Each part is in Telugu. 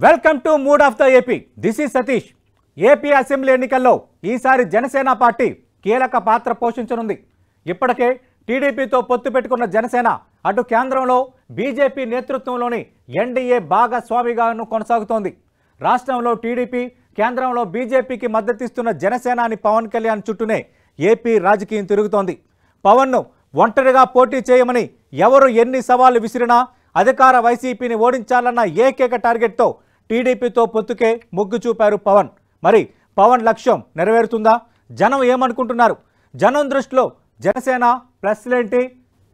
Welcome to mood of the AP. This is Satish. AP assembly ఎన్నికల్లో ఈసారి జనసేన పార్టీ కీలక పాత్ర పోషించనుంది. ఇప్పటికే టీడీపీతో పొత్తు పెట్టుకున్న జనసేన అటు కేంద్రంలో బీజేపీ నేతృత్వంలోని ఎన్డీఏ భాగస్వామిగాను కొనసాగుతోంది. రాష్ట్రంలో టీడీపీ, కేంద్రంలో బీజేపీకి మద్దతిస్తున్న జనసేన అని పవన్ కళ్యాణ్ చుట్టూనే ఏపీ రాజకీయం తిరుగుతోంది. పవన్ను ఒంటరిగా పోటీ చేయమని ఎవరు ఎన్ని సవాళ్లు విసిరినా అధికార వైసీపీని ఓడించాలన్న ఏకైక టార్గెట్తో టీడీపీతో పొత్తుకే మొగ్గు చూపారు పవన్. మరి పవన్ లక్ష్యం నెరవేరుతుందా? జనం ఏమనుకుంటున్నారు? జనం దృష్టిలో జనసేన ప్లస్లేంటి,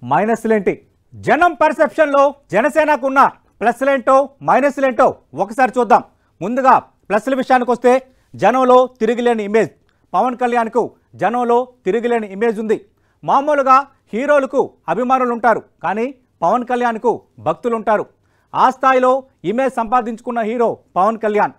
మైనస్లేంటి? జనం పర్సెప్షన్లో జనసేనకున్న ప్లస్లేంటో మైనస్లేంటో ఒకసారి చూద్దాం. ముందుగా ప్లస్ల విషయానికి వస్తే జనంలో తిరిగిలేని ఇమేజ్. పవన్ కళ్యాణ్కు జనంలో తిరిగిలేని ఇమేజ్ ఉంది. మామూలుగా హీరోలకు అభిమానులు ఉంటారు, కానీ పవన్ కళ్యాణ్కు భక్తులు ఉంటారు. ఆ స్థాయిలో ఇమేజ్ సంపాదించుకున్న హీరో పవన్ కళ్యాణ్.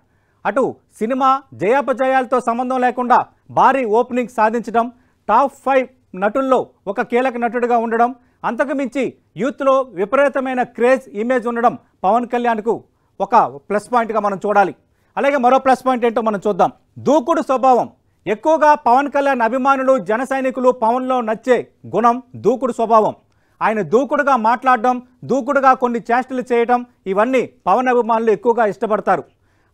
అటు సినిమా జయాపజయాలతో సంబంధం లేకుండా భారీ ఓపెనింగ్ సాధించడం, టాప్ 5 నటుల్లో ఒక కీలక నటుడిగా ఉండడం, అంతకు మించి యూత్లో విపరీతమైన క్రేజ్ ఇమేజ్ ఉండడం పవన్ కళ్యాణ్కు ఒక ప్లస్ పాయింట్గా మనం చూడాలి. అలాగే మరో ప్లస్ పాయింట్ ఏంటో మనం చూద్దాం. దూకుడు స్వభావం. ఎక్కువగా పవన్ కళ్యాణ్ అభిమానులు, జన సైనికులు పవన్లో నచ్చే గుణం దూకుడు స్వభావం. ఆయన దూకుడుగా మాట్లాడడం, దూకుడుగా కొన్ని చేష్టలు చేయడం, ఇవన్నీ పవన్ అభిమానులు ఎక్కువగా ఇష్టపడతారు.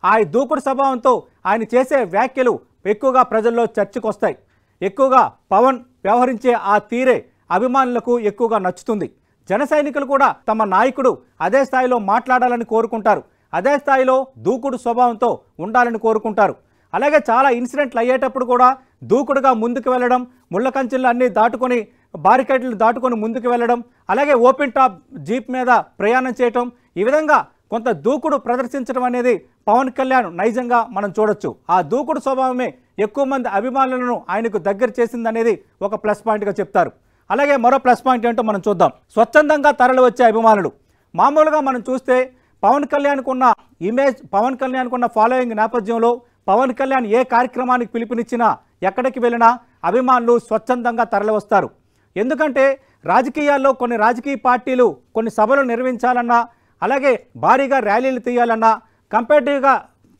ఆ దూకుడు స్వభావంతో ఆయన చేసే వ్యాఖ్యలు ఎక్కువగా ప్రజల్లో చర్చకు వస్తాయి. ఎక్కువగా పవన్ వ్యవహరించే ఆ తీరే అభిమానులకు ఎక్కువగా నచ్చుతుంది. జన సైనికులు కూడా తమ నాయకుడు అదే స్థాయిలో మాట్లాడాలని కోరుకుంటారు. అదే స్థాయిలో దూకుడు స్వభావంతో ఉండాలని కోరుకుంటారు. అలాగే చాలా ఇన్సిడెంట్లు అయ్యేటప్పుడు కూడా దూకుడుగా ముందుకు వెళ్ళడం, ముళ్ళ కంచెలు అన్నీ దాటుకొని, బారికేడ్లు దాటుకొని ముందుకు వెళ్ళడం, అలాగే ఓపెన్ టాప్ జీప్ మీద ప్రయాణం చేయటం, ఈ విధంగా కొంత దూకుడు ప్రదర్శించడం అనేది పవన్ కళ్యాణ్ నైజంగా మనం చూడొచ్చు. ఆ దూకుడు స్వభావమే ఎక్కువ మంది అభిమానులను ఆయనకు దగ్గర చేసిందనేది ఒక ప్లస్ పాయింట్గా చెప్తారు. అలాగే మరో ప్లస్ పాయింట్ ఏంటో మనం చూద్దాం. స్వచ్ఛందంగా తరలి వచ్చే అభిమానులు. మామూలుగా మనం చూస్తే పవన్ కళ్యాణ్కు ఉన్న ఇమేజ్, పవన్ కళ్యాణ్కు ఉన్న ఫాలోయింగ్ నేపథ్యంలో పవన్ కళ్యాణ్ ఏ కార్యక్రమానికి పిలుపునిచ్చినా, ఎక్కడికి వెళ్ళినా అభిమానులు స్వచ్ఛందంగా తరలి వస్తారు. ఎందుకంటే రాజకీయాల్లో కొన్ని రాజకీయ పార్టీలు కొన్ని సభలు నిర్వహించాలన్నా, అలాగే భారీగా ర్యాలీలు తీయాలన్నా, కంపేటివ్గా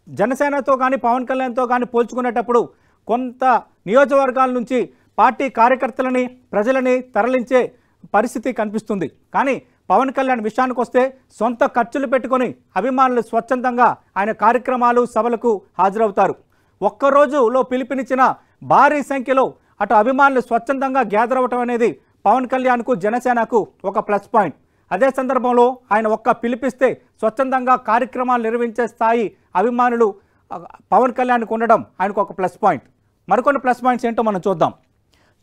జనసేనతో కానీ పవన్ కళ్యాణ్తో కానీ పోల్చుకునేటప్పుడు కొంత నియోజకవర్గాల నుంచి పార్టీ కార్యకర్తలని, ప్రజలని తరలించే పరిస్థితి కనిపిస్తుంది. కానీ పవన్ కళ్యాణ్ విషయానికి వస్తే సొంత ఖర్చులు పెట్టుకొని అభిమానులు స్వచ్ఛందంగా ఆయన కార్యక్రమాలు, సభలకు హాజరవుతారు. ఒక్కరోజులో పిలుపునిచ్చిన భారీ సంఖ్యలో అటు అభిమానులు స్వచ్ఛందంగా గ్యాదర్ అవ్వటం అనేది పవన్ కళ్యాణ్కు, జనసేనకు ఒక ప్లస్ పాయింట్. అదే సందర్భంలో ఆయన ఒక్క పిలిపిస్తే స్వచ్ఛందంగా కార్యక్రమాలు నిర్వహించే స్థాయి అభిమానులు పవన్ కళ్యాణ్కు ఉండడం ఆయనకు ఒక ప్లస్ పాయింట్. మరికొన్ని ప్లస్ పాయింట్స్ ఏంటో మనం చూద్దాం.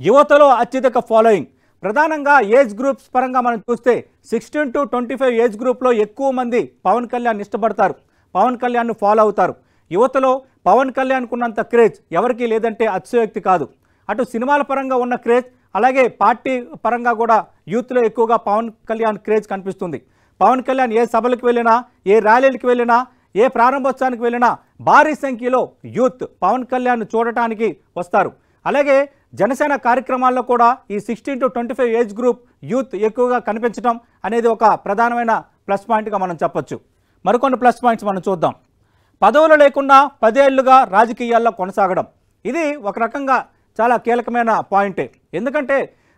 యువతలో అత్యధిక ఫాలోయింగ్. ప్రధానంగా ఏజ్ గ్రూప్స్ పరంగా మనం చూస్తే 16 to 25 ఏజ్ గ్రూప్లో ఎక్కువ మంది పవన్ కళ్యాణ్ ఇష్టపడతారు, పవన్ కళ్యాణ్ను ఫాలో అవుతారు. యువతలో పవన్ కళ్యాణ్కు ఉన్నంత క్రేజ్ ఎవరికీ లేదంటే అతిశయోక్తి కాదు. అటు సినిమాల పరంగా ఉన్న క్రేజ్, అలాగే పార్టీ పరంగా కూడా యూత్లో ఎక్కువగా పవన్ కళ్యాణ్ క్రేజ్ కనిపిస్తుంది. పవన్ కళ్యాణ్ ఏ సభలకు వెళ్ళినా, ఏ ర్యాలీలకు వెళ్ళినా, ఏ ప్రారంభోత్సవానికి వెళ్ళినా భారీ సంఖ్యలో యూత్ పవన్ కళ్యాణ్ చూడటానికి వస్తారు. అలాగే జనసేన కార్యక్రమాల్లో కూడా ఈ 16 to 25 ఏజ్ గ్రూప్ యూత్ ఎక్కువగా కనిపించడం అనేది ఒక ప్రధానమైన ప్లస్ పాయింట్గా మనం చెప్పొచ్చు. మరికొన్ని ప్లస్ పాయింట్స్ మనం చూద్దాం. పదవులు లేకుండా 10 ఏళ్లుగా రాజకీయాల్లో కొనసాగడం. ఇది ఒక రకంగా చాలా కీలకమైన పాయింటే. ఎందుకంటే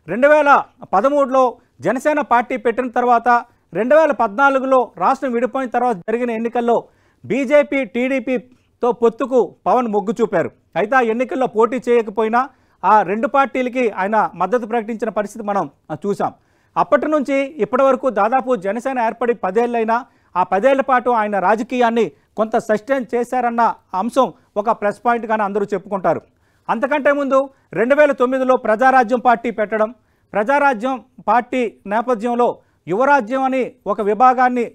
2013లో జనసేన పార్టీ పెట్టిన తర్వాత, 2014లో రాష్ట్రం విడిపోయిన తర్వాత జరిగిన ఎన్నికల్లో బీజేపీ, టీడీపీతో పొత్తుకు పవన్ మొగ్గు చూపారు. అయితే ఆ ఎన్నికల్లో పోటీ చేయకపోయినా ఆ రెండు పార్టీలకి ఆయన మద్దతు ప్రకటించిన పరిస్థితి మనం చూసాం. అప్పటి నుంచి ఇప్పటి వరకు దాదాపు జనసేన ఏర్పడి 10 ఏళ్ళైనా ఆ 10 ఏళ్ల పాటు ఆయన రాజకీయాన్ని కొంత సస్టైన్ చేశారన్న అంశం ఒక ప్లస్ పాయింట్గానే అందరూ చెప్పుకుంటారు. అంతకంటే ముందు 2009లో ప్రజారాజ్యం పార్టీ పెట్టడం, ప్రజారాజ్యం పార్టీ నేపథ్యంలో యువరాజ్యం అని ఒక విభాగాన్ని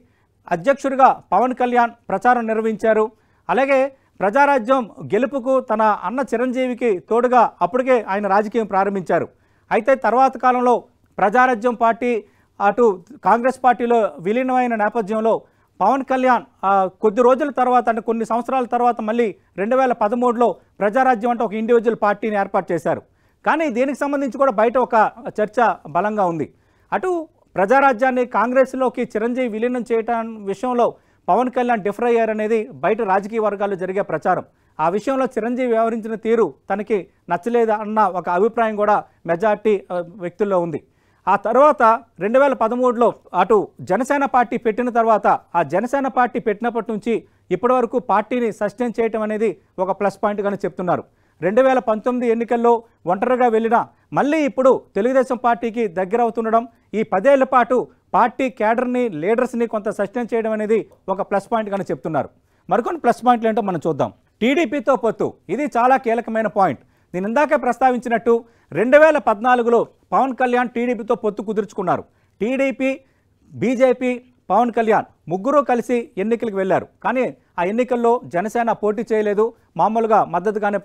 అధ్యక్షుడిగా పవన్ కళ్యాణ్ ప్రచారం నిర్వహించారు. అలాగే ప్రజారాజ్యం గెలుపుకు తన అన్న చిరంజీవికి తోడుగా అప్పటికే ఆయన రాజకీయం ప్రారంభించారు. అయితే తర్వాత కాలంలో ప్రజారాజ్యం పార్టీ అటు కాంగ్రెస్ పార్టీలో విలీనమైన నేపథ్యంలో పవన్ కళ్యాణ్ కొద్ది రోజుల తర్వాత, అంటే కొన్ని సంవత్సరాల తర్వాత మళ్ళీ 2013లో ప్రజారాజ్యం అంటే ఒక ఇండివిజువల్ పార్టీని ఏర్పాటు చేశారు. కానీ దీనికి సంబంధించి కూడా బయట ఒక చర్చ బలంగా ఉంది. అటు ప్రజారాజ్యాన్ని కాంగ్రెస్లోకి చిరంజీవి విలీనం చేయటం విషయంలో పవన్ కళ్యాణ్ డిఫర్ అయ్యారనేది బయట రాజకీయ వర్గాల్లో జరిగే ప్రచారం. ఆ విషయంలో చిరంజీవి వ్యవహరించిన తీరు తనకి నచ్చలేదు అన్న ఒక అభిప్రాయం కూడా మెజార్టీ వ్యక్తుల్లో ఉంది. ఆ తర్వాత 2013లో అటు జనసేన పార్టీ పెట్టిన తర్వాత ఆ జనసేన పార్టీ పెట్టినప్పటి నుంచి ఇప్పటి వరకు పార్టీని సస్టైన్ చేయటం అనేది ఒక ప్లస్ పాయింట్గానే చెప్తున్నారు. 2019 ఎన్నికల్లో ఒంటరిగా వెళ్ళినా మళ్ళీ ఇప్పుడు తెలుగుదేశం పార్టీకి దగ్గర అవుతుండడం, ఈ 10 ఏళ్ల పాటు పార్టీ క్యాడర్ని లీడర్స్ని కొంత సస్టైన్ చేయడం అనేది ఒక ప్లస్ పాయింట్గానే చెప్తున్నారు. మరికొన్ని ప్లస్ పాయింట్లు ఏంటో మనం చూద్దాం. టీడీపీతో పొత్తు, ఇది చాలా కీలకమైన పాయింట్. నేను ఇందాకే ప్రస్తావించినట్టు 2014లో పవన్ కళ్యాణ్ టీడీపీతో పొత్తు కుదుర్చుకున్నారు. టీడీపీ, బీజేపీ, పవన్ కళ్యాణ్ ముగ్గురు కలిసి ఎన్నికలకు వెళ్ళారు. కానీ ఆ ఎన్నికల్లో జనసేన పోటీ చేయలేదు, మామూలుగా మద్దతుగానే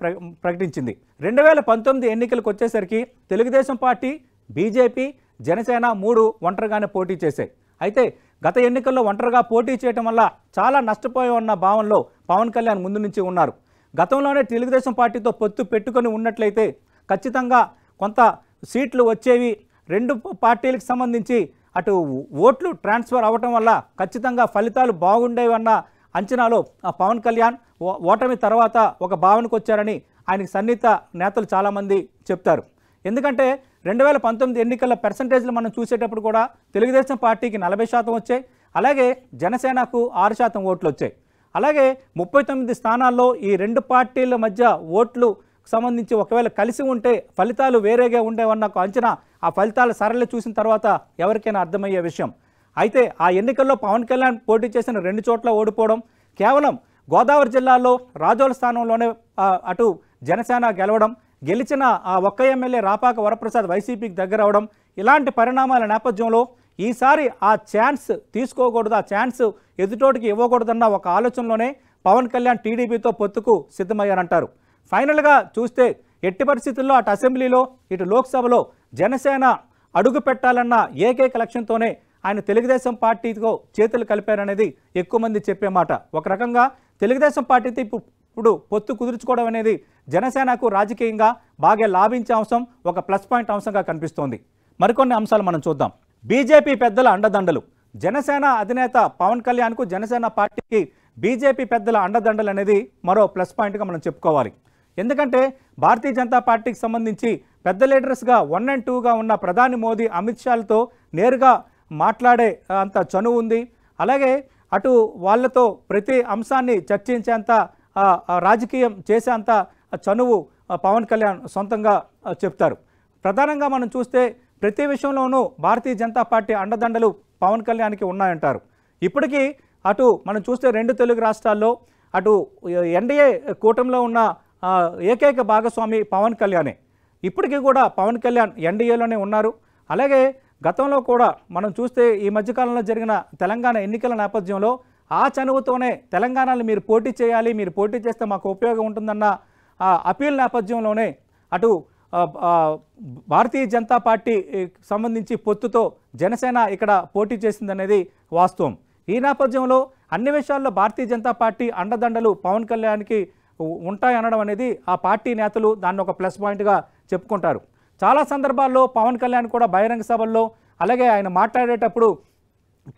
ప్రకటించింది. 2019 ఎన్నికలకు వచ్చేసరికి తెలుగుదేశం పార్టీ, బీజేపీ, జనసేన 3 ఒంటరిగానే పోటీ చేశాయి. అయితే గత ఎన్నికల్లో ఒంటరిగా పోటీ చేయడం వల్ల చాలా నష్టపోయి ఉన్న భావనలో పవన్ కళ్యాణ్ ముందు నుంచి ఉన్నారు. గతంలోనే తెలుగుదేశం పార్టీతో పొత్తు పెట్టుకొని ఉన్నట్లయితే ఖచ్చితంగా కొంత సీట్లు వచ్చేవి. 2 పార్టీలకు సంబంధించి అటు ఓట్లు ట్రాన్స్ఫర్ అవ్వటం వల్ల ఖచ్చితంగా ఫలితాలు బాగుండేవి అన్న అంచనాలో పవన్ కళ్యాణ్ ఓటమి తర్వాత ఒక భావనకు వచ్చారని ఆయనకి సన్నిహిత నేతలు చాలామంది చెప్తారు. ఎందుకంటే 2019 ఎన్నికల పర్సంటేజ్లు మనం చూసేటప్పుడు కూడా తెలుగుదేశం పార్టీకి 40% వచ్చాయి, అలాగే జనసేనకు 6% ఓట్లు వచ్చాయి. అలాగే 39 స్థానాల్లో ఈ 2 పార్టీల మధ్య ఓట్లు సంబంధించి ఒకవేళ కలిసి ఉంటే ఫలితాలు వేరేగా ఉండేవన్న ఒక అంచనా ఆ ఫలితాల సరళి చూసిన తర్వాత ఎవరికైనా అర్థమయ్యే విషయం. అయితే ఆ ఎన్నికల్లో పవన్ కళ్యాణ్ పోటీ చేసిన 2 చోట్ల ఓడిపోవడం, కేవలం గోదావరి జిల్లాలో రాజోల స్థానంలోనే అటు జనసేన గెలవడం, గెలిచిన ఆ ఒక్క ఎమ్మెల్యే రాపాక వరప్రసాద్ వైసీపీకి దగ్గర అవడం, ఇలాంటి పరిణామాల నేపథ్యంలో ఈసారి ఆ ఛాన్స్ తీసుకోకూడదు, ఆ ఛాన్స్ ఎదుటోటికి ఇవ్వకూడదన్న ఒక ఆలోచనలోనే పవన్ కళ్యాణ్ టీడీపీతో పొత్తుకు సిద్ధమయ్యారంటారు. ఫైనల్గా చూస్తే ఎట్టి పరిస్థితుల్లో అటు అసెంబ్లీలో ఇటు లోక్సభలో జనసేన అడుగు పెట్టాలన్న ఏకైక లక్ష్యంతోనే ఆయన తెలుగుదేశం పార్టీతో చేతులు కలిపారనేది ఎక్కువ మంది చెప్పే మాట. ఒక రకంగా తెలుగుదేశం పార్టీతో ఇప్పుడు పొత్తు కుదుర్చుకోవడం అనేది జనసేనకు రాజకీయంగా బాగా లాభించే అంశం, ఒక ప్లస్ పాయింట్ అంశంగా కనిపిస్తోంది. మరికొన్ని అంశాలు మనం చూద్దాం. బీజేపీ పెద్దల అండదండలు, జనసేన అధినేత పవన్ కళ్యాణ్కు జనసేన పార్టీకి బీజేపీ పెద్దల అండదండలు అనేది మరో ప్లస్ పాయింట్గా మనం చెప్పుకోవాలి. ఎందుకంటే భారతీయ జనతా పార్టీకి సంబంధించి పెద్ద లీడర్స్గా 1 and 2గా ఉన్న ప్రధాని మోదీ, అమిత్ షాలతో నేరుగా మాట్లాడే అంత చనువు ఉంది. అలాగే అటు వాళ్ళతో ప్రతి అంశాన్ని చర్చించేంత రాజకీయం చేసేంత చనువు పవన్ కళ్యాణ్ సొంతంగా చెప్తారు. ప్రధానంగా మనం చూస్తే ప్రతి విషయంలోనూ భారతీయ జనతా పార్టీ అండదండలు పవన్ కళ్యాణ్కి ఉన్నాయంటారు. ఇప్పటికీ అటు మనం చూస్తే 2 తెలుగు రాష్ట్రాల్లో అటు ఎన్డీఏ కూటమిలో ఉన్న ఏకైక భాగస్వామి పవన్ కళ్యాణే. ఇప్పటికీ కూడా పవన్ కళ్యాణ్ ఎన్డీఏలోనే ఉన్నారు. అలాగే గతంలో కూడా మనం చూస్తే ఈ మధ్యకాలంలో జరిగిన తెలంగాణ ఎన్నికల నేపథ్యంలో ఆ చనువుతోనే తెలంగాణలో మీరు పోటీ చేయాలి, మీరు పోటీ చేస్తే మాకు ఉపయోగం ఉంటుందన్న అపీల్ నేపథ్యంలోనే అటు భారతీయ జనతా పార్టీ సంబంధించి పొత్తుతో జనసేన ఇక్కడ పోటీ చేసిందనేది వాస్తవం. ఈ నేపథ్యంలో అన్ని విషయాల్లో భారతీయ జనతా పార్టీ అండదండలు పవన్ కళ్యాణ్కి ఉంటాయనడం అనేది ఆ పార్టీ నేతలు దాన్ని ఒక ప్లస్ పాయింట్గా చెప్పుకుంటారు. చాలా సందర్భాల్లో పవన్ కళ్యాణ్ కూడా బహిరంగ సభల్లో, అలాగే ఆయన మాట్లాడేటప్పుడు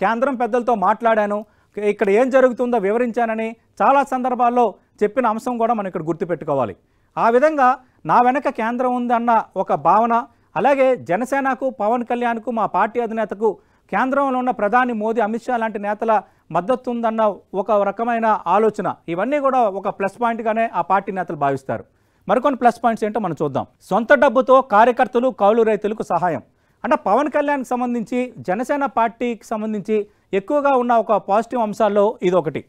కేంద్రం పెద్దలతో మాట్లాడాను, ఇక్కడ ఏం జరుగుతుందో వివరించానని చాలా సందర్భాల్లో చెప్పిన అంశం కూడా మనం ఇక్కడ గుర్తుపెట్టుకోవాలి. ఆ విధంగా నా వెనక కేంద్రం ఉందన్న ఒక భావన, అలాగే జనసేనకు, పవన్ కళ్యాణ్కు, మా పార్టీ అధినేతకు కేంద్రంలో ఉన్న ప్రధాని మోదీ, అమిత్ షా లాంటి నేతల మద్దతు ఉందన్న ఒక రకమైన ఆలోచన, ఇవన్నీ కూడా ఒక ప్లస్ పాయింట్గానే ఆ పార్టీ నేతలు భావిస్తారు. మరికొన్ని ప్లస్ పాయింట్స్ ఏంటో మనం చూద్దాం. సొంత డబ్బుతో కార్యకర్తలు, కౌలు రైతులకు సహాయం. అంటే పవన్ కళ్యాణ్కి సంబంధించి, జనసేన పార్టీకి సంబంధించి ఎక్కువగా ఉన్న ఒక పాజిటివ్ అంశాల్లో ఇదొకటి.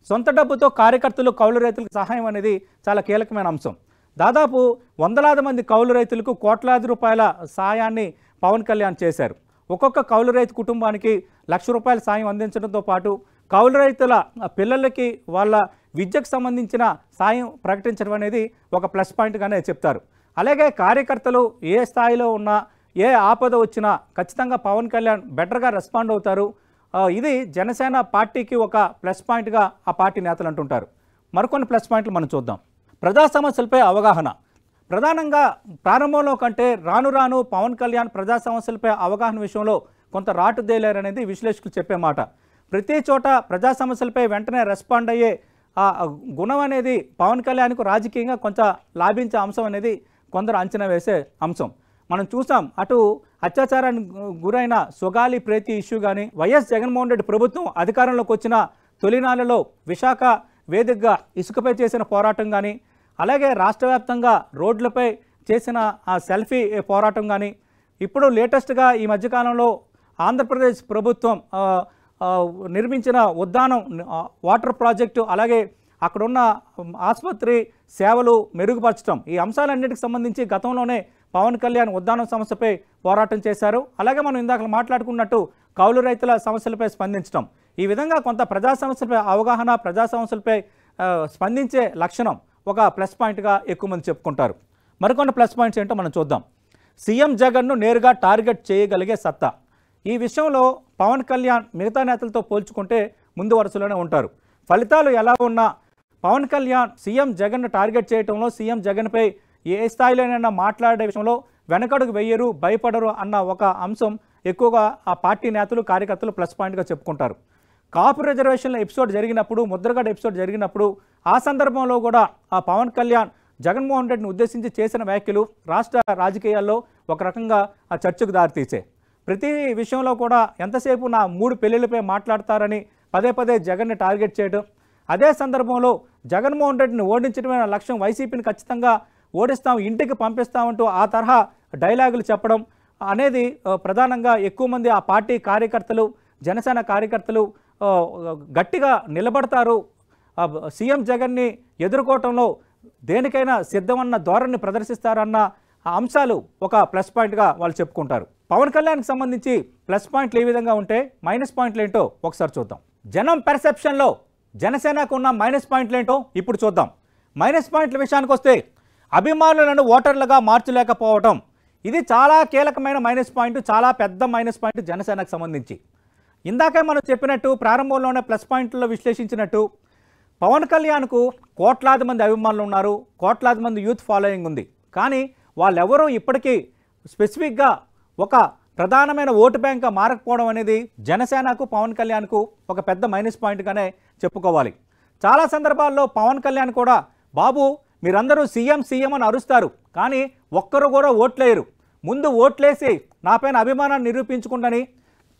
సొంత డబ్బుతో కార్యకర్తలు, కౌలు రైతులకు సహాయం అనేది చాలా కీలకమైన అంశం. దాదాపు వందలాది మంది కౌలు రైతులకు కోట్లాది రూపాయల సాయాన్ని పవన్ కళ్యాణ్ చేశారు. ఒక్కొక్క కౌలు రైతు కుటుంబానికి ₹1,00,000 సాయం అందించడంతో పాటు కౌలు రైతుల పిల్లలకి వాళ్ళ విద్యకు సంబంధించిన సాయం ప్రకటించడం అనేది ఒక ప్లస్ పాయింట్గానే చెప్తారు. అలాగే కార్యకర్తలు ఏ స్థాయిలో ఉన్నా, ఏ ఆపద వచ్చినా ఖచ్చితంగా పవన్ కళ్యాణ్ బెటర్గా రెస్పాండ్ అవుతారు. ఇది జనసేన పార్టీకి ఒక ప్లస్ పాయింట్గా ఆ పార్టీ నేతలు అంటుంటారు. మరికొన్ని ప్లస్ పాయింట్లు మనం చూద్దాం. ప్రజా సమస్యలపై అవగాహన. ప్రధానంగా ప్రారంభంలో కంటే రాను రాను పవన్ కళ్యాణ్ ప్రజా సమస్యలపై అవగాహన విషయంలో కొంత రాటుదేలారనేది విశ్లేషకులు చెప్పే మాట. ప్రతి చోట ప్రజా సమస్యలపై వెంటనే రెస్పాండ్ అయ్యే ఆ గుణం అనేది పవన్ కళ్యాణ్కు రాజకీయంగా కొంత లాభించే అంశం అనేది కొందరు అంచనా వేసే అంశం. మనం చూసాం, అటు అత్యాచారానికి గురైన సొగాలి ప్రీతి ఇష్యూ కానీ, వైఎస్ జగన్మోహన్ రెడ్డి ప్రభుత్వం అధికారంలోకి వచ్చిన తొలినాళ్లలో విశాఖ వేదికగా ఇసుకపై చేసిన పోరాటం కానీ, అలాగే రాష్ట్ర వ్యాప్తంగా రోడ్లపై చేసిన ఆ సెల్ఫీ పోరాటం కానీ, ఇప్పుడు లేటెస్ట్గా ఈ మధ్యకాలంలో ఆంధ్రప్రదేశ్ ప్రభుత్వం నిర్మించిన ఉద్దానం వాటర్ ప్రాజెక్టు, అలాగే అక్కడున్న ఆసుపత్రి సేవలు మెరుగుపరచడం, ఈ అంశాలన్నిటికి సంబంధించి గతంలోనే పవన్ కళ్యాణ్ ఉద్దానం సమస్యపై పోరాటం చేశారు. అలాగే మనం ఇందాక మాట్లాడుకున్నట్టు కౌలు రైతుల సమస్యలపై స్పందించడం, ఈ విధంగా కొంత ప్రజా సమస్యలపై అవగాహన, ప్రజా సమస్యలపై స్పందించే లక్షణం ఒక ప్లస్ పాయింట్గా ఎక్కువ మంది చెప్పుకుంటారు. మరికొన్ని ప్లస్ పాయింట్స్ ఏంటో మనం చూద్దాం. సీఎం జగన్ను నేరుగా టార్గెట్ చేయగలిగే సత్తా. ఈ విషయంలో పవన్ కళ్యాణ్ మిగతా నేతలతో పోల్చుకుంటే ముందు వరుసలోనే ఉంటారు. ఫలితాలు ఎలా ఉన్నా పవన్ కళ్యాణ్ సీఎం జగన్ను టార్గెట్ చేయడంలో, సీఎం జగన్పై ఏ స్థాయిలోనైనా మాట్లాడే విషయంలో వెనకడుగు వెయ్యరు, భయపడరు అన్న ఒక అంశం ఎక్కువగా ఆ పార్టీ నేతలు, కార్యకర్తలు ప్లస్ పాయింట్గా చెప్పుకుంటారు. కాపు రిజర్వేషన్ల ఎపిసోడ్ జరిగినప్పుడు, ముద్రగడ ఎపిసోడ్ జరిగినప్పుడు ఆ సందర్భంలో కూడా ఆ పవన్ కళ్యాణ్ జగన్మోహన్ రెడ్డిని ఉద్దేశించి చేసిన వ్యాఖ్యలు రాష్ట్ర రాజకీయాల్లో ఒక రకంగా ఆ చర్చకు దారితీసాయి. ప్రతి విషయంలో కూడా ఎంతసేపు నా 3 పెళ్లిళ్లపై మాట్లాడతారని పదే పదే జగన్ని టార్గెట్ చేయడం, అదే సందర్భంలో జగన్మోహన్ రెడ్డిని ఓడించడమైన లక్ష్యం, వైసీపీని ఖచ్చితంగా ఓడిస్తాం, ఇంటికి పంపిస్తామంటూ ఆ తరహా డైలాగులు చెప్పడం అనేది ప్రధానంగా ఎక్కువ మంది ఆ పార్టీ కార్యకర్తలు, జనసేన కార్యకర్తలు గట్టిగా నిలబడతారు, సీఎం జగన్ని ఎదుర్కోవటంలో దేనికైనా సిద్ధమన్న ధోరణిని ప్రదర్శిస్తారన్న అంశాలు ఒక ప్లస్ పాయింట్గా వాళ్ళు చెప్పుకుంటారు. పవన్ కళ్యాణ్కి సంబంధించి ప్లస్ పాయింట్లు ఏ విధంగా ఉంటే మైనస్ పాయింట్లు ఏంటో ఒకసారి చూద్దాం. జనం పెర్సెప్షన్లో జనసేనకు ఉన్న మైనస్ పాయింట్లు ఏంటో ఇప్పుడు చూద్దాం. మైనస్ పాయింట్ల విషయానికి వస్తే అభిమానులను ఓటర్లుగా మార్చలేకపోవడం, ఇది చాలా కీలకమైన మైనస్ పాయింట్, చాలా పెద్ద మైనస్ పాయింట్ జనసేనకు సంబంధించి. ఇందాకే మనం చెప్పినట్టు ప్రారంభంలోనే ప్లస్ పాయింట్లలో విశ్లేషించినట్టు పవన్ కళ్యాణ్కు కోట్లాది మంది అభిమానులు ఉన్నారు, కోట్లాది మంది యూత్ ఫాలోయింగ్ ఉంది. కానీ వాళ్ళెవరూ ఇప్పటికీ స్పెసిఫిక్గా ఒక ప్రధానమైన ఓటు బ్యాంక్గా మారకపోవడం అనేది జనసేనకు, పవన్ కళ్యాణ్కు ఒక పెద్ద మైనస్ పాయింట్గానే చెప్పుకోవాలి. చాలా సందర్భాల్లో పవన్ కళ్యాణ్ కూడా, బాబు మీరందరూ సీఎం సీఎం అని అరుస్తారు, కానీ ఒక్కరు కూడా ఓట్లేయరు, ముందు ఓట్లేసి నాపైన అభిమానాన్ని నిరూపించుకుంటని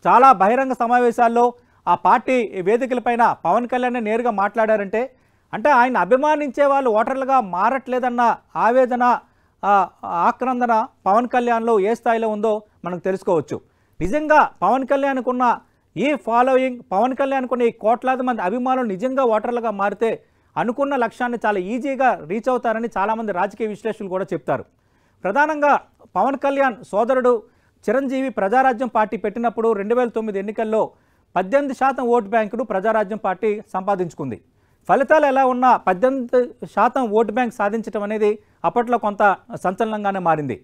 చాలా బహిరంగ సమావేశాల్లో ఆ పార్టీ వేదికలపైన పవన్ కళ్యాణ్ నేరుగా మాట్లాడారంటే, అంటే ఆయన అభిమానించే వాళ్ళు ఓటర్లుగా మారట్లేదన్న ఆవేదన, ఆక్రందన పవన్ కళ్యాణ్లో ఏ స్థాయిలో ఉందో మనకు తెలుసుకోవచ్చు. నిజంగా పవన్ కళ్యాణ్కున్న ఈ ఫాలోయింగ్, పవన్ కళ్యాణ్కున్న ఈ కోట్లాది మంది అభిమానులు నిజంగా ఓటర్లుగా మారితే అనుకున్న లక్ష్యాన్ని చాలా ఈజీగా రీచ్ అవుతారని చాలామంది రాజకీయ విశ్లేషకులు కూడా చెప్తారు. ప్రధానంగా పవన్ కళ్యాణ్ సోదరుడు చిరంజీవి ప్రజారాజ్యం పార్టీ పెట్టినప్పుడు 2009 ఎన్నికల్లో 18% ఓటు బ్యాంకును ప్రజారాజ్యం పార్టీ సంపాదించుకుంది. ఫలితాలు ఎలా ఉన్నా 18% ఓటు బ్యాంక్ సాధించడం అనేది అప్పట్లో కొంత సంచలనంగానే మారింది.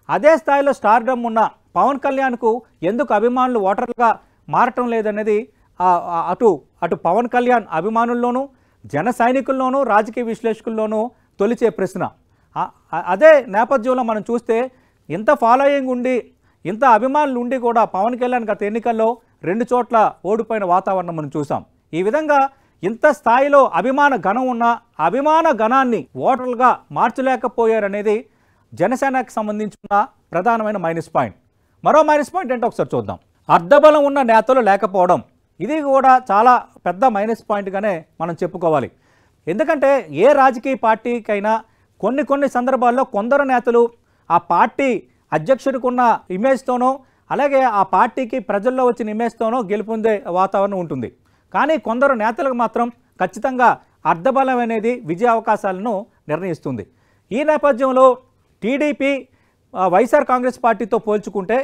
అదే స్థాయిలో స్టార్డమ్ ఉన్న పవన్ కళ్యాణ్కు ఎందుకు అభిమానులు ఓటర్లుగా మారటం లేదనేది అటు పవన్ కళ్యాణ్ అభిమానుల్లోనూ, జన సైనికుల్లోనూ, రాజకీయ విశ్లేషకుల్లోనూ తొలిచే ప్రశ్న. అదే నేపథ్యంలో మనం చూస్తే ఇంత ఫాలోయింగ్ ఉండి, ఇంత అభిమానులు ఉండి కూడా పవన్ కళ్యాణ్ గత ఎన్నికల్లో 2 చోట్ల ఓడిపోయిన వాతావరణం మనం చూసాం. ఈ విధంగా ఇంత స్థాయిలో అభిమాన గణం ఉన్న అభిమాన గణాన్ని ఓటర్లుగా మార్చలేకపోయారనేది జనసేనకు సంబంధించిన ప్రధానమైన మైనస్ పాయింట్. మరో మైనస్ పాయింట్ ఏంటో ఒకసారి చూద్దాం. అర్ధబలం ఉన్న నేతలు లేకపోవడం, ఇది కూడా చాలా పెద్ద మైనస్ పాయింట్గానే మనం చెప్పుకోవాలి. ఎందుకంటే ఏ రాజకీయ పార్టీకైనా కొన్ని సందర్భాల్లో కొందరు నేతలు ఆ పార్టీ అధ్యక్షుడికున్న ఇమేజ్తోనో, అలాగే ఆ పార్టీకి ప్రజల్లో వచ్చిన ఇమేజ్తోనో గెలుపొందే వాతావరణం ఉంటుంది. కానీ కొందరు నేతలకు మాత్రం ఖచ్చితంగా అర్ధబలం అనేది విజయ అవకాశాలను నిర్ణయిస్తుంది. ఈ నేపథ్యంలో టీడీపీ, వైఎస్ఆర్ కాంగ్రెస్ పార్టీతో పోల్చుకుంటే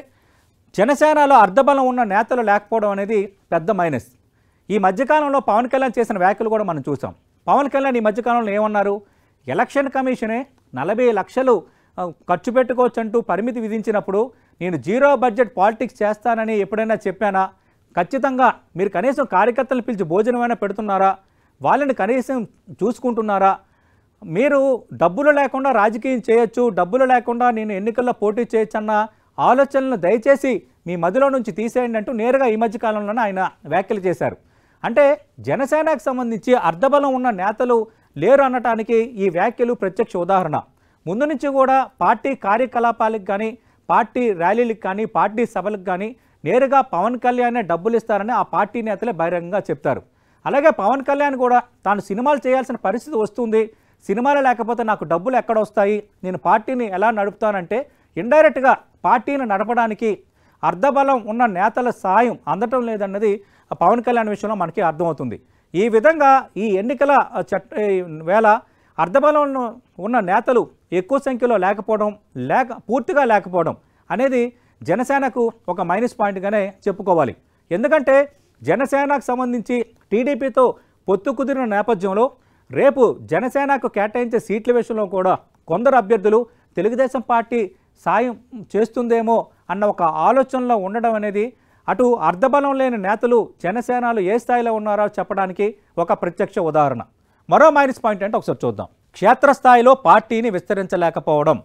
జనసేనలో అర్ధబలం ఉన్న నేతలు లేకపోవడం అనేది పెద్ద మైనస్. ఈ మధ్యకాలంలో పవన్ కళ్యాణ్ చేసిన వ్యాఖ్యలు కూడా మనం చూసాం. పవన్ కళ్యాణ్ ఈ మధ్యకాలంలో ఏమన్నారు, ఎలక్షన్ కమిషనే 40 లక్షలు ఖర్చు పెట్టుకోవచ్చు అంటూ పరిమితి విధించినప్పుడు నేను జీరో బడ్జెట్ పాలిటిక్స్ చేస్తానని ఎప్పుడైనా చెప్పానా? ఖచ్చితంగా మీరు కనీసం కార్యకర్తలను పిలిచి భోజనమైనా పెడుతున్నారా? వాళ్ళని కనీసం చూసుకుంటున్నారా? మీరు డబ్బులు లేకుండా రాజకీయం చేయొచ్చు, డబ్బులు లేకుండా నేను ఎన్నికల్లో పోటీ చేయొచ్చు అన్న ఆలోచనలను దయచేసి మీ మధ్యలో నుంచి తీసేయండి అంటూ నేరుగా ఈ మధ్యకాలంలోనే ఆయన వ్యాఖ్యలు చేశారు. అంటే జనసేనకు సంబంధించి అర్ధబలం ఉన్న నేతలు లేరు అనటానికి ఈ వ్యాఖ్యలు ప్రత్యక్ష ఉదాహరణ. ముందు నుంచి కూడా పార్టీ కార్యకలాపాలకు కానీ, పార్టీ ర్యాలీలకు కానీ, పార్టీ సభలకు కానీ నేరుగా పవన్ కళ్యాణే డబ్బులు ఇస్తారని ఆ పార్టీ నేతలే బహిరంగంగా చెప్తారు. అలాగే పవన్ కళ్యాణ్ కూడా తాను సినిమాలు చేయాల్సిన పరిస్థితి వస్తుంది, సినిమాలు లేకపోతే నాకు డబ్బులు ఎక్కడ వస్తాయి, నేను పార్టీని ఎలా నడుపుతానంటే ఇండైరెక్ట్గా పార్టీని నడపడానికి అర్ధబలం ఉన్న నేతల సాయం అందటం లేదన్నది పవన్ కళ్యాణ్ విషయంలో మనకి అర్థమవుతుంది. ఈ విధంగా ఈ ఎన్నికల వేళ అర్ధబలం ఉన్న నేతలు ఎక్కువ సంఖ్యలో లేకపోవడం, పూర్తిగా లేకపోవడం అనేది జనసేనకు ఒక మైనస్ పాయింట్గానే చెప్పుకోవాలి. ఎందుకంటే జనసేనకు సంబంధించి టీడీపీతో పొత్తు కుదిరిన నేపథ్యంలో రేపు జనసేనకు కేటాయించే సీట్ల విషయంలో కూడా కొందరు అభ్యర్థులు తెలుగుదేశం పార్టీ సాయం చేస్తుందేమో అన్న ఒక ఆలోచనలో ఉండడం అనేది అటు అర్ధబలం లేని నేతలు జనసేనలు ఏ స్థాయిలో ఉన్నారో చెప్పడానికి ఒక ప్రత్యక్ష ఉదాహరణ. మరో మైనస్ పాయింట్ అంటే ఒకసారి చూద్దాం. క్షేత్రస్థాయిలో పార్టీని విస్తరించలేకపోవడం.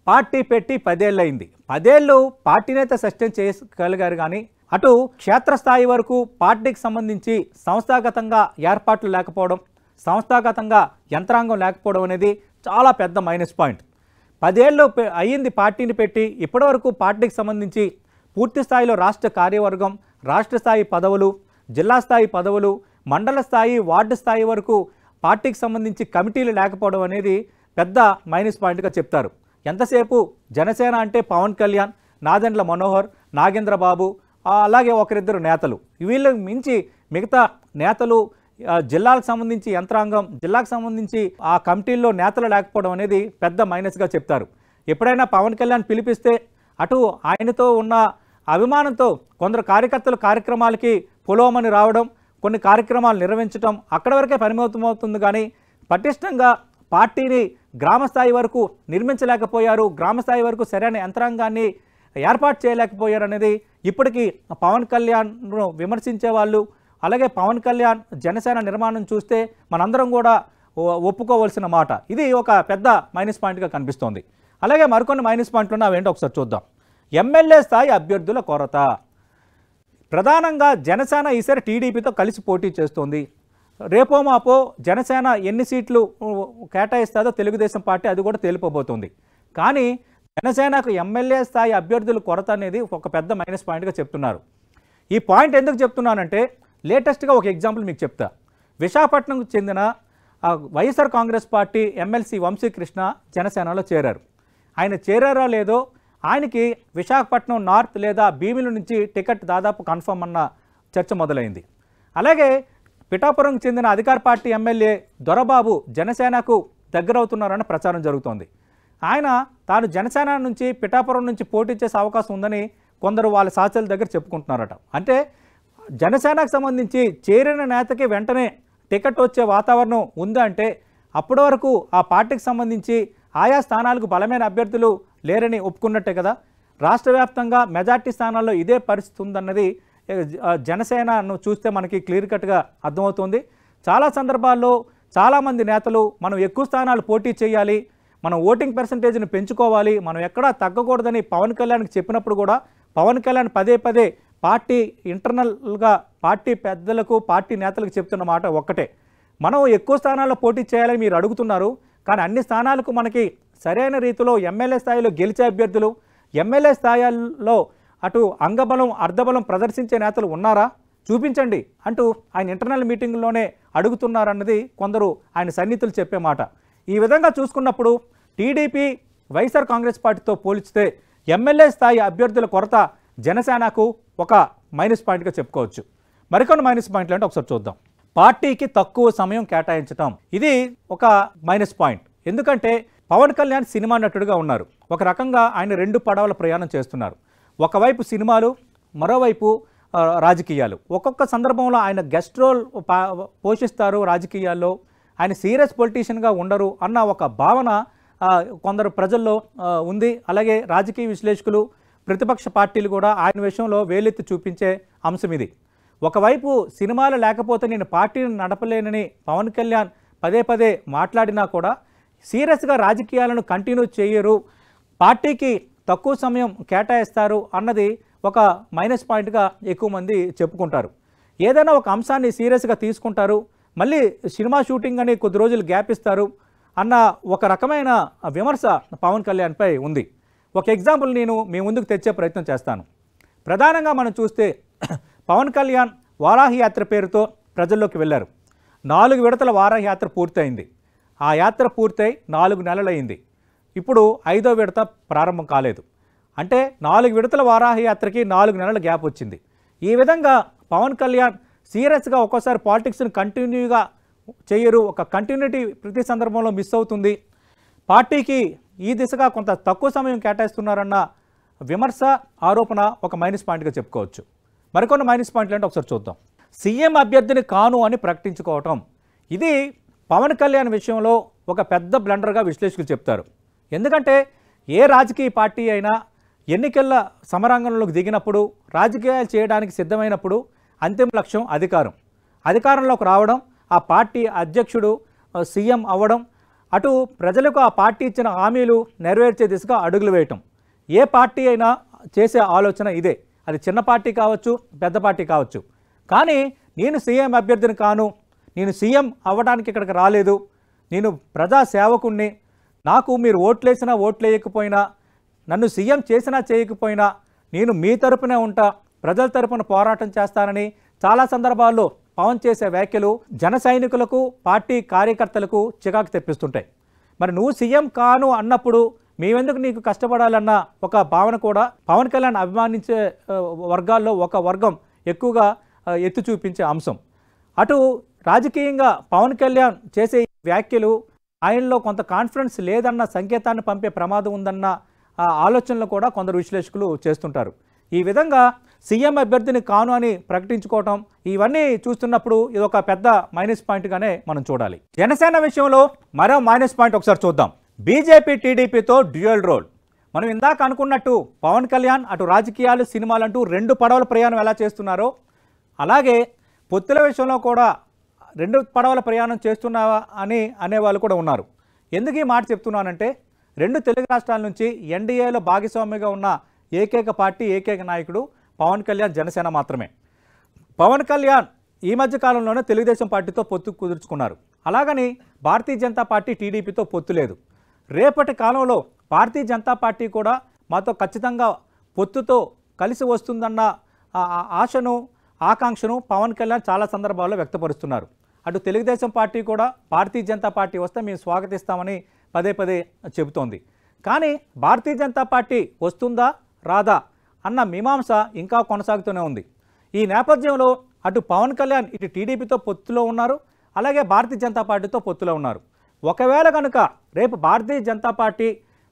పార్టీ పెట్టి 10 ఏళ్ళు అయింది. 10 ఏళ్ళు పార్టీని అయితే సస్టైన్ చేయగలిగారు, కానీ అటు క్షేత్రస్థాయి వరకు పార్టీకి సంబంధించి సంస్థాగతంగా ఏర్పాట్లు లేకపోవడం, సంస్థాగతంగా యంత్రాంగం లేకపోవడం అనేది చాలా పెద్ద మైనస్ పాయింట్. 10 ఏళ్ళు అయ్యింది పార్టీని పెట్టి, ఇప్పటివరకు పార్టీకి సంబంధించి పూర్తి స్థాయిలో రాష్ట్ర కార్యవర్గం, రాష్ట్ర స్థాయి పదవులు, జిల్లా స్థాయి పదవులు, మండల స్థాయి, వార్డు స్థాయి వరకు పార్టీకి సంబంధించి కమిటీలు లేకపోవడం అనేది పెద్ద మైనస్ పాయింట్గా చెప్తారు. ఎంతసేపు జనసేన అంటే పవన్ కళ్యాణ్, నాదెండ్ల మనోహర్, నాగేంద్ర బాబు, అలాగే ఒకరిద్దరు నేతలు, వీళ్ళకి మించి మిగతా నేతలు, జిల్లాలకు సంబంధించి యంత్రాంగం, జిల్లాకు సంబంధించి ఆ కమిటీల్లో నేతలు లేకపోవడం అనేది పెద్ద మైనస్గా చెప్తారు. ఎప్పుడైనా పవన్ కళ్యాణ్ పిలిపిస్తే అటు ఆయనతో ఉన్న అభిమానంతో కొందరు కార్యకర్తలు కార్యక్రమాలకి పొలోమని రావడం, కొన్ని కార్యక్రమాలు నిర్వహించడం అక్కడ వరకే పరిమితమవుతుంది, కానీ పటిష్టంగా పార్టీని గ్రామస్థాయి వరకు నిర్మించలేకపోయారు, గ్రామస్థాయి వరకు సరైన యంత్రాంగాన్ని ఏర్పాటు చేయలేకపోయారు అనేది ఇప్పటికీ పవన్ కళ్యాణ్ను విమర్శించే వాళ్ళు, అలాగే పవన్ కళ్యాణ్ జనసేన నిర్మాణం చూస్తే మనందరం కూడా ఒప్పుకోవాల్సిన మాట. ఇది ఒక పెద్ద మైనస్ పాయింట్గా కనిపిస్తోంది. అలాగే మరికొన్ని మైనస్ పాయింట్లు ఉన్నాయి, అవేంటో ఒకసారి చూద్దాం. ఎమ్మెల్యే స్థాయి అభ్యర్థుల కొరత. ప్రధానంగా జనసేన ఈసారి టీడీపీతో కలిసి పోటీ చేస్తోంది. రేపో మాపో జనసేన ఎన్ని సీట్లు కేటాయిస్తుందో తెలుగుదేశం పార్టీ అది కూడా తేలిపోబోతుంది. కానీ జనసేనకు ఎమ్మెల్యే స్థాయి అభ్యర్థుల కొరత అనేది ఒక పెద్ద మైనస్ పాయింట్గా చెప్తున్నారు. ఈ పాయింట్ ఎందుకు చెప్తున్నానంటే లేటెస్ట్గా ఒక ఎగ్జాంపుల్ మీకు చెప్తా. విశాఖపట్నంకు చెందిన వైఎస్ఆర్ కాంగ్రెస్ పార్టీ ఎమ్మెల్సీ వంశీకృష్ణ జనసేనలో చేరారు. ఆయన చేరారో లేదో ఆయనకి విశాఖపట్నం నార్త్ లేదా భీమిలి నుంచి టికెట్ దాదాపు కన్ఫర్మ్ అన్న చర్చ మొదలైంది. అలాగే పిఠాపురంకు చెందిన అధికార పార్టీ ఎమ్మెల్యే దొరబాబు జనసేనకు దగ్గరవుతున్నారన్న ప్రచారం జరుగుతోంది. ఆయన తాను జనసేన నుంచి పిఠాపురం నుంచి పోటీ చేసే అవకాశం ఉందని కొందరు వాళ్ళ సాచల దగ్గర చెప్పుకుంటున్నారట. అంటే జనసేనకు సంబంధించి చేరిన నేతకి వెంటనే టికెట్ వచ్చే వాతావరణం ఉందంటే అప్పటి వరకు ఆ పార్టీకి సంబంధించి ఆయా స్థానాలకు బలమైన అభ్యర్థులు లేరని ఒప్పుకున్నట్టే కదా. రాష్ట్ర వ్యాప్తంగా మెజార్టీ స్థానాల్లో ఇదే పరిస్థితి ఉందన్నది జనసేనను చూస్తే మనకి క్లియర్ కట్గా అర్థమవుతుంది. చాలా సందర్భాల్లో చాలామంది నేతలు మనం ఎక్కువ స్థానాలు పోటీ చేయాలి, మనం ఓటింగ్ పర్సంటేజ్ని పెంచుకోవాలి, మనం ఎక్కడా తగ్గకూడదని పవన్ కళ్యాణ్కి చెప్పినప్పుడు కూడా పవన్ కళ్యాణ్ పదే పదే పార్టీ ఇంటర్నల్గా పార్టీ పెద్దలకు, పార్టీ నేతలకు చెప్తున్న మాట ఒక్కటే, మనం ఎక్కువ స్థానాల్లో పోటీ చేయాలని మీరు అడుగుతున్నారు, కానీ అన్ని స్థానాలకు మనకి సరైన రీతిలో ఎమ్మెల్యే స్థాయిలో గెలిచే అభ్యర్థులు, ఎమ్మెల్యే స్థాయిల్లో అటు అంగబలం అర్ధబలం ప్రదర్శించే నేతలు ఉన్నారా చూపించండి అంటూ ఆయన ఇంటర్నల్ మీటింగ్లోనే అడుగుతున్నారన్నది కొందరు ఆయన సన్నిహితులు చెప్పే మాట. ఈ విధంగా చూసుకున్నప్పుడు టీడీపీ వైఎస్ఆర్ కాంగ్రెస్ పార్టీతో పోల్చితే ఎమ్మెల్యే స్థాయి అభ్యర్థుల కొరత జనసేనకు ఒక మైనస్ పాయింట్గా చెప్పుకోవచ్చు. మరికొన్ని మైనస్ పాయింట్లు అంటే ఒకసారి చూద్దాం. పార్టీకి తక్కువ సమయం కేటాయించటం, ఇది ఒక మైనస్ పాయింట్. ఎందుకంటే పవన్ కళ్యాణ్ సినిమా నటుడుగా ఉన్నారు. ఒక రకంగా ఆయన 2 పడవల ప్రయాణం చేస్తున్నారు. ఒకవైపు సినిమాలు, మరోవైపు రాజకీయాలు. ఒక్కొక్క సందర్భంలో ఆయన గెస్ట్ రోల్ పోషిస్తారు రాజకీయాల్లో, ఆయన సీరియస్ పొలిటీషియన్గా ఉండరు అన్న ఒక భావన కొందరు ప్రజల్లో ఉంది. అలాగే రాజకీయ విశ్లేషకులు, ప్రతిపక్ష పార్టీలు కూడా ఆయన విషయంలో వేలెత్తి చూపించే అంశం ఇది. ఒకవైపు సినిమాలు లేకపోతే నేను పార్టీని నడపలేనని పవన్ కళ్యాణ్ పదే పదే మాట్లాడినా కూడా సీరియస్గా రాజకీయాలను కంటిన్యూ చేయరు, పార్టీకి తక్కువ సమయం కేటాయిస్తారు అన్నది ఒక మైనస్ పాయింట్గా ఎక్కువ మంది చెప్పుకుంటారు. ఏదైనా ఒక అంశాన్ని సీరియస్గా తీసుకుంటారు, మళ్ళీ సినిమా షూటింగ్ అని కొద్ది రోజులు గ్యాప్ ఇస్తారు అన్న ఒక రకమైన విమర్శ పవన్ కళ్యాణ్పై ఉంది. ఒక ఎగ్జాంపుల్ నేను మీ ముందుకు తెచ్చే ప్రయత్నం చేస్తాను. ప్రధానంగా మనం చూస్తే పవన్ కళ్యాణ్ వారాహి యాత్ర పేరుతో ప్రజల్లోకి వెళ్ళారు. 4 విడతల వారాహి యాత్ర పూర్తయింది. ఆ యాత్ర పూర్తయి 4 నెలలైంది. ఇప్పుడు 5వ విడత ప్రారంభం కాలేదు. అంటే 4 విడతల వారాహి యాత్రకి 4 నెలల గ్యాప్ వచ్చింది. ఈ విధంగా పవన్ కళ్యాణ్ సీరియస్గా ఒక్కోసారి పాలిటిక్స్ని కంటిన్యూగా చేయరు. ఒక కంటిన్యూటీ ప్రతి సందర్భంలో మిస్ అవుతుంది. పార్టీకి ఈ దిశగా కొంత తక్కువ సమయం కేటాయిస్తున్నారన్న విమర్శ, ఆరోపణ ఒక మైనస్ పాయింట్గా చెప్పుకోవచ్చు. మరికొన్ని మైనస్ పాయింట్లు అంటే ఒకసారి చూద్దాం. సీఎం అభ్యర్థిని కాను అని ప్రకటించుకోవటం, ఇది పవన్ కళ్యాణ్ విషయంలో ఒక పెద్ద బ్లండర్గా విశ్లేషకులు చెప్తారు. ఎందుకంటే ఏ రాజకీయ పార్టీ అయినా ఎన్నికల సమరాంగంలోకి దిగినప్పుడు, రాజకీయాలు చేయడానికి సిద్ధమైనప్పుడు అంతిమ లక్ష్యం అధికారం. అధికారంలోకి రావడం, ఆ పార్టీ అధ్యక్షుడు సీఎం అవ్వడం, అటు ప్రజలకు ఆ పార్టీ ఇచ్చిన హామీలు నెరవేర్చే దిశగా అడుగులు వేయటం. ఏ పార్టీ అయినా చేసే ఆలోచన ఇదే. అది చిన్న పార్టీ కావచ్చు, పెద్ద పార్టీ కావచ్చు. కానీ నేను సీఎం అభ్యర్థిని కాను, నేను సీఎం అవ్వడానికి ఇక్కడికి రాలేదు, నేను ప్రజా సేవకుణ్ణి, నాకు మీరు ఓట్లేసినా ఓట్లేయకపోయినా, నన్ను సీఎం చేసినా చేయకపోయినా నేను మీ తరపునే ఉంటా, ప్రజల తరపున పోరాటం చేస్తానని చాలా సందర్భాల్లో పవన్ చేసే వ్యాఖ్యలు జన సైనికులకు, పార్టీ కార్యకర్తలకు చికాకు తెప్పిస్తుంటాయి. మరి నువ్వు సీఎం కాను అన్నప్పుడు మేమెందుకు నీకు కష్టపడాలన్న ఒక భావన కూడా పవన్ కళ్యాణ్ అభిమానించే వర్గాల్లో ఒక వర్గం ఎక్కువగా ఎత్తి చూపించే అంశం. అటు రాజకీయంగా పవన్ కళ్యాణ్ చేసే వ్యాఖ్యలు ఆయనలో కొంత కాన్ఫిడెన్స్ లేదన్న సంకేతాన్ని పంపే ప్రమాదం ఉందన్న ఆలోచనలు కూడా కొందరు విశ్లేషకులు చేస్తుంటారు. ఈ విధంగా సీఎం అభ్యర్థిని కాను అని ప్రకటించుకోవటం, ఇవన్నీ చూస్తున్నప్పుడు ఇది ఒక పెద్ద మైనస్ పాయింట్గానే మనం చూడాలి. జనసేన విషయంలో మరో మైనస్ పాయింట్ ఒకసారి చూద్దాం. బీజేపీ టీడీపీతో డ్యూయల్ రోల్. మనం ఇందాక అనుకున్నట్టు పవన్ కళ్యాణ్ అటు రాజకీయాలు, సినిమాలంటూ 2 పడవల ప్రయాణం ఎలా చేస్తున్నారో, అలాగే పొత్తుల విషయంలో కూడా 2 పడవల ప్రయాణం చేస్తున్నావా అని అనేవాళ్ళు కూడా ఉన్నారు. ఎందుకు ఈ మాట చెప్తున్నానంటే 2 తెలుగు రాష్ట్రాల నుంచి ఎన్డీఏలో భాగస్వామిగా ఉన్న ఏకైక పార్టీ, ఏకైక నాయకుడు పవన్ కళ్యాణ్, జనసేన మాత్రమే. పవన్ కళ్యాణ్ ఈ మధ్య కాలంలోనే తెలుగుదేశం పార్టీతో పొత్తు కుదుర్చుకున్నారు. అలాగని భారతీయ జనతా పార్టీ టీడీపీతో పొత్తు లేదు. రేపటి కాలంలో భారతీయ జనతా పార్టీ కూడా మాతో ఖచ్చితంగా పొత్తుతో కలిసి వస్తుందన్న ఆశను, ఆకాంక్షను పవన్ కళ్యాణ్ చాలా సందర్భాల్లో వ్యక్తపరుస్తున్నారు. అటు తెలుగుదేశం పార్టీ కూడా భారతీయ జనతా పార్టీ వస్తే మేము స్వాగతిస్తామని పదే పదే చెబుతోంది. కానీ భారతీయ జనతా పార్టీ వస్తుందా రాదా అన్న మీమాంస ఇంకా కొనసాగుతూనే ఉంది. ఈ నేపథ్యంలో అటు పవన్ కళ్యాణ్ ఇటు టీడీపీతో పొత్తులో ఉన్నారు, అలాగే భారతీయ జనతా పార్టీతో పొత్తులో ఉన్నారు. ఒకవేళ కనుక రేపు భారతీయ జనతా పార్టీ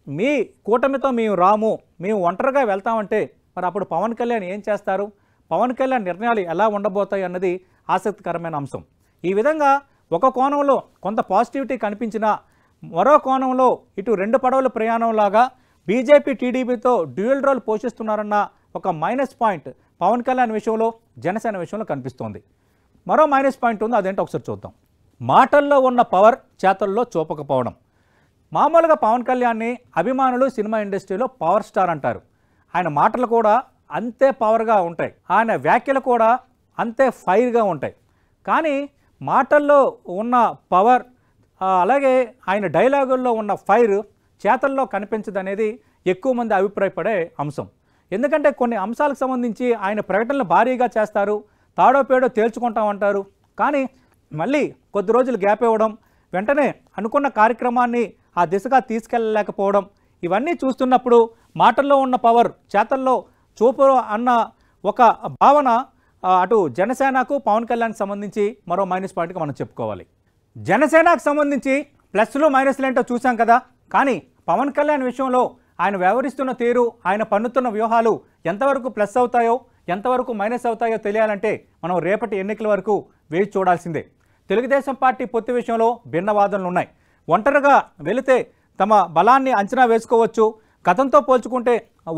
మీ కూటమితో మేము రాము, మేము ఒంటరిగా వెళ్తామంటే మరి అప్పుడు పవన్ కళ్యాణ్ ఏం చేస్తారు, పవన్ కళ్యాణ్ నిర్ణయాలు ఎలా ఉండబోతాయి అన్నది ఆసక్తికరమైన అంశం. ఈ విధంగా ఒక కోణంలో కొంత పాజిటివిటీ కనిపించినా, మరో కోణంలో ఇటు 2 పడవల ప్రయాణంలాగా బీజేపీ టీడీపీతో డ్యూయల్ రోల్ పోషిస్తున్నారన్న ఒక మైనస్ పాయింట్ పవన్ కళ్యాణ్ విషయంలో, జనసేన విషయంలో కనిపిస్తోంది. మరో మైనస్ పాయింట్ ఉంది, అదేంటో ఒకసారి చూద్దాం. మాటల్లో ఉన్న పవర్ చేతల్లో చూపకపోవడం. మామూలుగా పవన్ కళ్యాణ్ని అభిమానులు సినిమా ఇండస్ట్రీలో పవర్ స్టార్ అంటారు. ఆయన మాటలు కూడా అంతే పవర్గా ఉంటాయి, ఆయన వ్యాఖ్యలు కూడా అంతే ఫైర్గా ఉంటాయి. కానీ మాటల్లో ఉన్న పవర్, అలాగే ఆయన డైలాగుల్లో ఉన్న ఫైర్ చేతల్లో కనిపించదనేది ఎక్కువ మంది అభిప్రాయపడే అంశం. ఎందుకంటే కొన్ని అంశాలకు సంబంధించి ఆయన ప్రకటనలు భారీగా చేస్తారు, తాడో పేడో తేల్చుకుంటామంటారు. కానీ మళ్ళీ కొద్ది రోజులు గ్యాప్ ఇవ్వడం, వెంటనే అనుకున్న కార్యక్రమాన్ని ఆ దిశగా తీసుకెళ్ళలేకపోవడం, ఇవన్నీ చూస్తున్నప్పుడు మాటల్లో ఉన్న పవర్ చేతల్లో చూపు అన్న ఒక భావన అటు జనసేనకు, పవన్ కళ్యాణ్కి సంబంధించి మరో మైనస్ పాయింట్గా మనం చెప్పుకోవాలి. జనసేనకు సంబంధించి ప్లస్లు మైనస్లు ఏంటో చూసాం కదా. కానీ పవన్ కళ్యాణ్ విషయంలో ఆయన వ్యవహరిస్తున్న తీరు, ఆయన పన్నుతున్న వ్యూహాలు ఎంతవరకు ప్లస్ అవుతాయో, ఎంతవరకు మైనస్ అవుతాయో తెలియాలంటే మనం రేపటి ఎన్నికల వరకు వేచి చూడాల్సిందే. తెలుగుదేశం పార్టీ పొత్తు విషయంలో భిన్న వాదనలు ఉన్నాయి. ఒంటరిగా వెళితే తమ బలాన్ని అంచనా వేసుకోవచ్చు, గతంతో పోల్చుకుంటే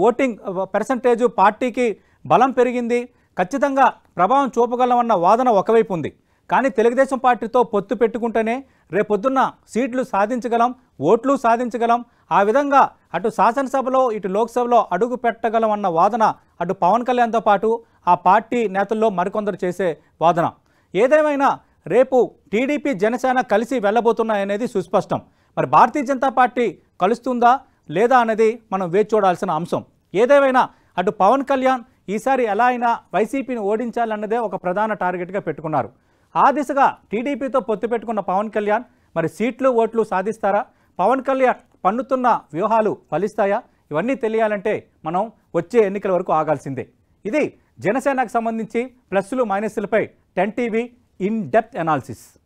ఓటింగ్ పర్సంటేజు పార్టీకి బలం పెరిగింది, ఖచ్చితంగా ప్రభావం చూపగలమన్న వాదన ఒకవైపు ఉంది. కానీ తెలుగుదేశం పార్టీతో పొత్తు పెట్టుకుంటేనే రేపొద్దున్న సీట్లు సాధించగలం, ఓట్లు సాధించగలం, ఆ విధంగా అటు శాసనసభలో ఇటు లోక్సభలో అడుగు పెట్టగలం అన్న వాదన అటు పవన్ కళ్యాణ్తో పాటు ఆ పార్టీ నేతల్లో మరికొందరు చేసే వాదన. ఏదేమైనా రేపు టీడీపీ జనసేన కలిసి వెళ్ళబోతున్నాయనేది సుస్పష్టం. మరి భారతీయ జనతా పార్టీ కలుస్తుందా లేదా అనేది మనం వేచి చూడాల్సిన అంశం. ఏదేమైనా అటు పవన్ కళ్యాణ్ ఈసారి ఎలా అయినా వైసీపీని ఓడించాలన్నదే ఒక ప్రధాన టార్గెట్గా పెట్టుకున్నారు. ఆ దిశగా టీడీపీతో పొత్తు పెట్టుకున్న పవన్ కళ్యాణ్ మరి సీట్లు ఓట్లు సాధిస్తారా? పవన్ కళ్యాణ్ పన్నుతున్న వ్యూహాలు ఫలిస్తాయా? ఇవన్నీ తెలియాలంటే మనం వచ్చే ఎన్నికల వరకు ఆగాల్సిందే. ఇది జనసేనకు సంబంధించి ప్లస్లు మైనస్లపై 10 టీవీ ఇన్ డెప్త్ అనాలిసిస్.